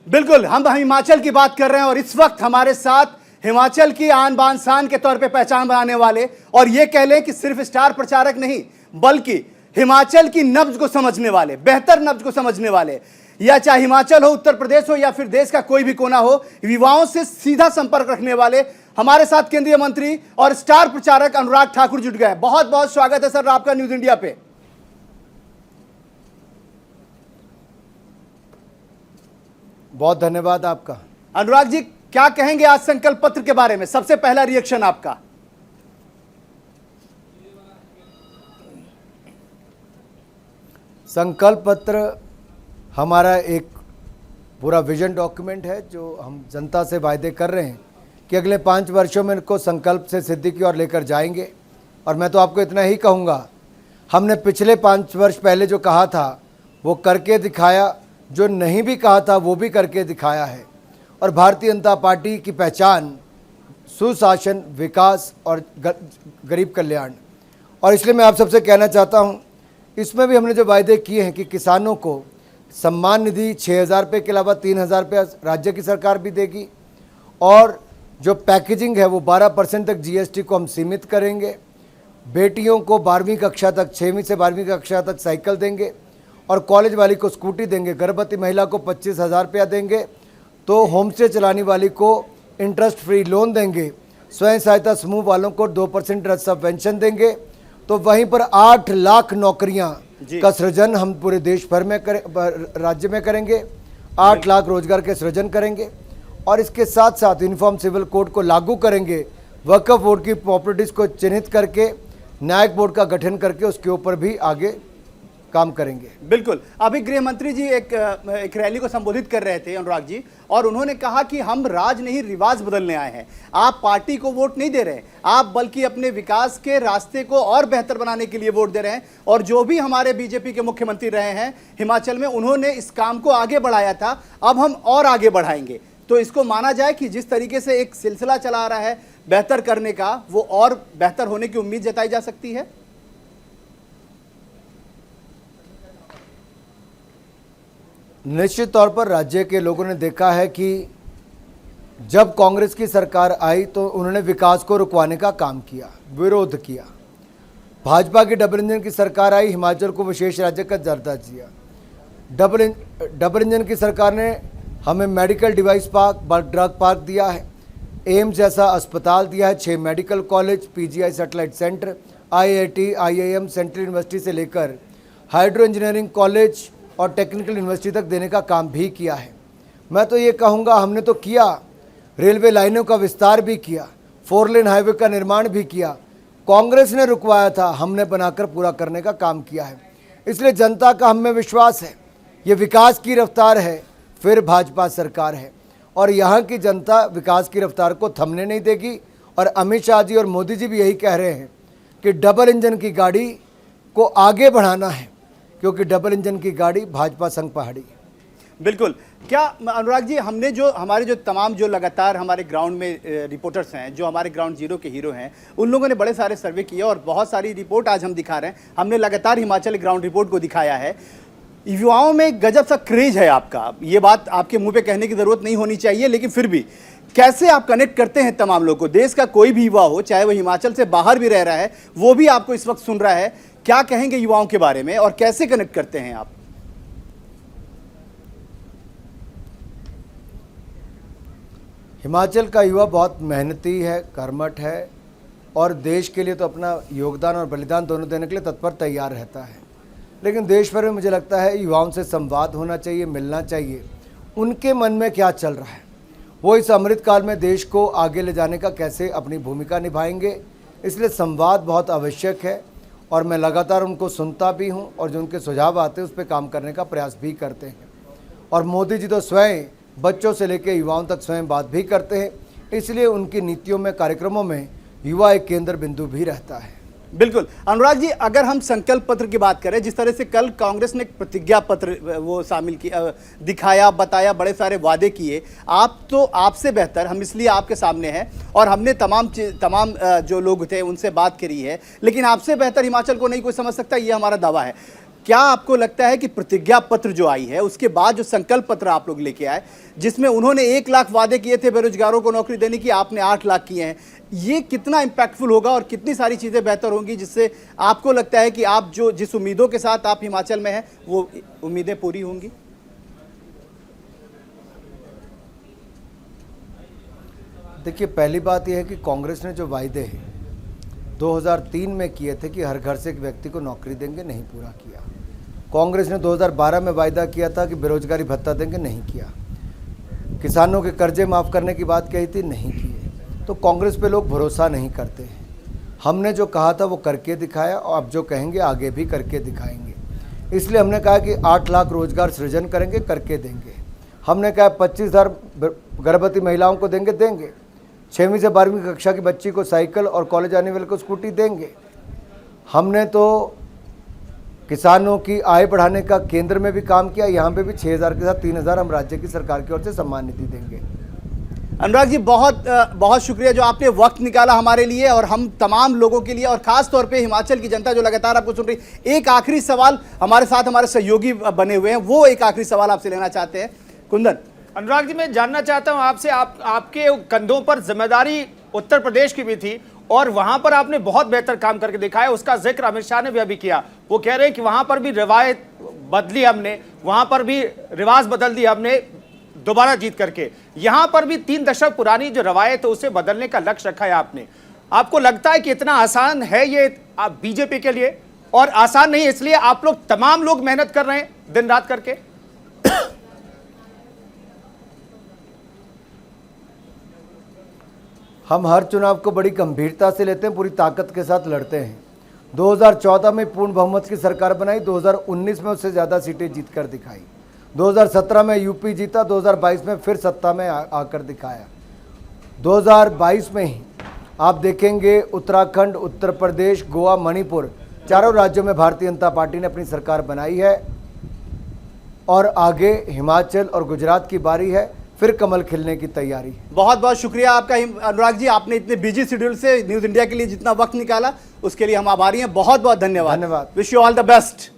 बिल्कुल, हम हिमाचल की बात कर रहे हैं और इस वक्त हमारे साथ हिमाचल की आन बान शान के तौर पे पहचान बनाने वाले और ये कह लें कि सिर्फ स्टार प्रचारक नहीं बल्कि हिमाचल की नब्ज को समझने वाले, बेहतर नब्ज को समझने वाले, या चाहे हिमाचल हो, उत्तर प्रदेश हो या फिर देश का कोई भी कोना हो, युवाओं से सीधा संपर्क रखने वाले हमारे साथ केंद्रीय मंत्री और स्टार प्रचारक अनुराग ठाकुर जुट गए। बहुत बहुत स्वागत है सर आपका न्यूज इंडिया पे। बहुत धन्यवाद आपका। अनुराग जी, क्या कहेंगे आज संकल्प पत्र के बारे में? सबसे पहला रिएक्शन आपका। संकल्प पत्र हमारा एक पूरा विजन डॉक्यूमेंट है जो हम जनता से वायदे कर रहे हैं कि अगले 5 वर्षों में इनको संकल्प से सिद्धि की ओर लेकर जाएंगे। और मैं तो आपको इतना ही कहूँगा, हमने पिछले 5 वर्ष पहले जो कहा था वो करके दिखाया, जो नहीं भी कहा था वो भी करके दिखाया है। और भारतीय जनता पार्टी की पहचान सुशासन, विकास और गरीब कल्याण। और इसलिए मैं आप सबसे कहना चाहता हूँ, इसमें भी हमने जो वायदे किए हैं कि किसानों को सम्मान निधि 6,000 रुपये के अलावा 3,000 रुपये राज्य की सरकार भी देगी। और जो पैकेजिंग है वो 12% तक GST को हम सीमित करेंगे। बेटियों को 12वीं कक्षा तक, 6वीं से 12वीं कक्षा तक साइकिल देंगे और कॉलेज वाली को स्कूटी देंगे। गर्भवती महिला को 25,000 रुपया देंगे। तो होम स्टे चलाने वाली को इंटरेस्ट फ्री लोन देंगे। स्वयं सहायता समूह वालों को 2% सबवेंशन देंगे। तो वहीं पर 8 लाख नौकरियां का सृजन हम पूरे देश भर में राज्य में करेंगे। 8 लाख रोजगार के सृजन करेंगे और इसके साथ साथ यूनिफॉर्म सिविल कोड को लागू करेंगे। वक्फ बोर्ड की प्रॉपर्टीज़ को चिन्हित करके न्यायिक बोर्ड का गठन करके उसके ऊपर भी आगे काम करेंगे। बिल्कुल, अभी गृह मंत्री जी एक रैली को संबोधित कर रहे थे अनुराग जी, और उन्होंने कहा कि हम राज नहीं रिवाज बदलने आए हैं। आप पार्टी को वोट नहीं दे रहे, आप बल्कि अपने विकास के रास्ते को और बेहतर बनाने के लिए वोट दे रहे हैं। और जो भी हमारे बीजेपी के मुख्यमंत्री रहे हैं हिमाचल में, उन्होंने इस काम को आगे बढ़ाया था, अब हम और आगे बढ़ाएंगे। तो इसको माना जाए कि जिस तरीके से एक सिलसिला चला आ रहा है बेहतर करने का, वो और बेहतर होने की उम्मीद जताई जा सकती है। निश्चित तौर पर राज्य के लोगों ने देखा है कि जब कांग्रेस की सरकार आई तो उन्होंने विकास को रुकवाने का काम किया, विरोध किया। भाजपा की डबल इंजन की सरकार आई, हिमाचल को विशेष राज्य का दर्जा दिया। डबल इंजन की सरकार ने हमें medical device park, drug park दिया है, एम्स जैसा अस्पताल दिया है, 6 medical college, PGI satellite centre, IIT, IIM, central university से लेकर हाइड्रो इंजीनियरिंग कॉलेज और टेक्निकल यूनिवर्सिटी तक देने का काम भी किया है। मैं तो ये कहूँगा, हमने तो किया, रेलवे लाइनों का विस्तार भी किया, 4 लेन हाईवे का निर्माण भी किया। कांग्रेस ने रुकवाया था, हमने बनाकर पूरा करने का काम किया है। इसलिए जनता का हम में विश्वास है, ये विकास की रफ्तार है, फिर भाजपा सरकार है और यहाँ की जनता विकास की रफ्तार को थमने नहीं देगी। और अमित शाह जी और मोदी जी भी यही कह रहे हैं कि डबल इंजन की गाड़ी को आगे बढ़ाना है, क्योंकि डबल इंजन की गाड़ी भाजपा संग पहाड़ी। बिल्कुल। क्या अनुराग जी, हमने जो हमारे जो तमाम जो लगातार हमारे ग्राउंड में रिपोर्टर्स हैं, जो हमारे ग्राउंड जीरो के हीरो हैं, उन लोगों ने बड़े सारे सर्वे किए और बहुत सारी रिपोर्ट आज हम दिखा रहे हैं। हमने लगातार हिमाचल ग्राउंड रिपोर्ट को दिखाया है। युवाओं में गजब सा क्रेज है आपका, ये बात आपके मुंह पे कहने की जरूरत नहीं होनी चाहिए, लेकिन फिर भी कैसे आप कनेक्ट करते हैं तमाम लोगों को? देश का कोई भी युवा हो, चाहे वो हिमाचल से बाहर भी रह रहा है, वो भी आपको इस वक्त सुन रहा है। क्या कहेंगे युवाओं के बारे में और कैसे कनेक्ट करते हैं आप? हिमाचल का युवा बहुत मेहनती है, कर्मठ है और देश के लिए तो अपना योगदान और बलिदान दोनों देने के लिए तत्पर तैयार रहता है। लेकिन देश भर में मुझे लगता है युवाओं से संवाद होना चाहिए, मिलना चाहिए, उनके मन में क्या चल रहा है, वो इस अमृतकाल में देश को आगे ले जाने का कैसे अपनी भूमिका निभाएंगे। इसलिए संवाद बहुत आवश्यक है और मैं लगातार उनको सुनता भी हूं और जो उनके सुझाव आते हैं उस पर काम करने का प्रयास भी करते हैं। और मोदी जी तो स्वयं बच्चों से लेकर युवाओं तक स्वयं बात भी करते हैं, इसलिए उनकी नीतियों में, कार्यक्रमों में युवा एक केंद्र बिंदु भी रहता है। बिल्कुल। अनुराग जी, अगर हम संकल्प पत्र की बात करें, जिस तरह से कल कांग्रेस ने एक प्रतिज्ञा पत्र वो शामिल किया, दिखाया, बताया, बड़े सारे वादे किए, आप तो आपसे बेहतर हम इसलिए आपके सामने हैं और हमने तमाम जो लोग थे उनसे बात करी है, लेकिन आपसे बेहतर हिमाचल को नहीं कोई समझ सकता, ये हमारा दावा है। क्या आपको लगता है कि प्रतिज्ञा पत्र जो आई है उसके बाद जो संकल्प पत्र आप लोग लेके आए, जिसमें उन्होंने 1 लाख वादे किए थे बेरोजगारों को नौकरी देने की, आपने 8 लाख किए हैं, ये कितना इंपैक्टफुल होगा और कितनी सारी चीजें बेहतर होंगी जिससे आपको लगता है कि आप जो जिस उम्मीदों के साथ आप हिमाचल में हैं वो उम्मीदें पूरी होंगी? देखिए, पहली बात यह है कि कांग्रेस ने जो वायदे 2003 में किए थे कि हर घर से एक व्यक्ति को नौकरी देंगे, नहीं पूरा किया। कांग्रेस ने 2012 में वायदा किया था कि बेरोजगारी भत्ता देंगे, नहीं किया। किसानों के कर्जे माफ़ करने की बात कही थी, नहीं किए। तो कांग्रेस पे लोग भरोसा नहीं करते हैं। हमने जो कहा था वो करके दिखाया और अब जो कहेंगे आगे भी करके दिखाएंगे। इसलिए हमने कहा कि 8 लाख रोजगार सृजन करेंगे, करके देंगे। हमने कहा 25,000 गर्भवती महिलाओं को देंगे। 6वीं से 12वीं कक्षा की बच्ची को साइकिल और कॉलेज आने वाले को स्कूटी देंगे। हमने तो किसानों की आय बढ़ाने का केंद्र में भी काम किया, यहाँ पे भी 6,000 के साथ 3,000 हम राज्य की सरकार की ओर से सम्मान निधि देंगे। अनुराग जी, बहुत बहुत शुक्रिया जो आपने वक्त निकाला हमारे लिए और हम तमाम लोगों के लिए, और खास तौर पे हिमाचल की जनता जो लगातार आपको सुन रही। एक आखिरी सवाल, हमारे साथ हमारे सहयोगी बने हुए हैं, वो एक आखिरी सवाल आपसे लेना चाहते हैं। कुंदन। अनुराग जी, मैं जानना चाहता हूं आपसे, आपके कंधों पर जिम्मेदारी उत्तर प्रदेश की भी थी और वहां पर आपने बहुत बेहतर काम करके दिखाया। उसका जिक्र अमित शाह ने भी अभी किया। वो कह रहे हैं कि वहां पर भी रिवायत बदली हमने, वहां पर भी रिवाज बदल दी हमने दोबारा जीत करके। यहां पर भी 3 दशक पुरानी जो रवायत है उसे बदलने का लक्ष्य रखा है आपने। आपको लगता है कि इतना आसान है ये बीजेपी के लिए? और आसान नहीं इसलिए आप लोग तमाम लोग मेहनत कर रहे हैं दिन रात करके। हम हर चुनाव को बड़ी गंभीरता से लेते हैं, पूरी ताकत के साथ लड़ते हैं। 2014 में पूर्ण बहुमत की सरकार बनाई, 2019 में उससे ज़्यादा सीटें जीत कर दिखाई। 2017 में यूपी जीता, 2022 में फिर सत्ता में आकर दिखाया। 2022 में ही आप देखेंगे उत्तराखंड, उत्तर प्रदेश, गोवा, मणिपुर, चारों राज्यों में भारतीय जनता पार्टी ने अपनी सरकार बनाई है। और आगे हिमाचल और गुजरात की बारी है, फिर कमल खिलने की तैयारी। बहुत बहुत शुक्रिया आपका अनुराग जी, आपने इतने बिजी शेड्यूल से न्यूज़ इंडिया के लिए जितना वक्त निकाला उसके लिए हम आभारी हैं। बहुत बहुत धन्यवाद। धन्यवाद। Wish you all the best.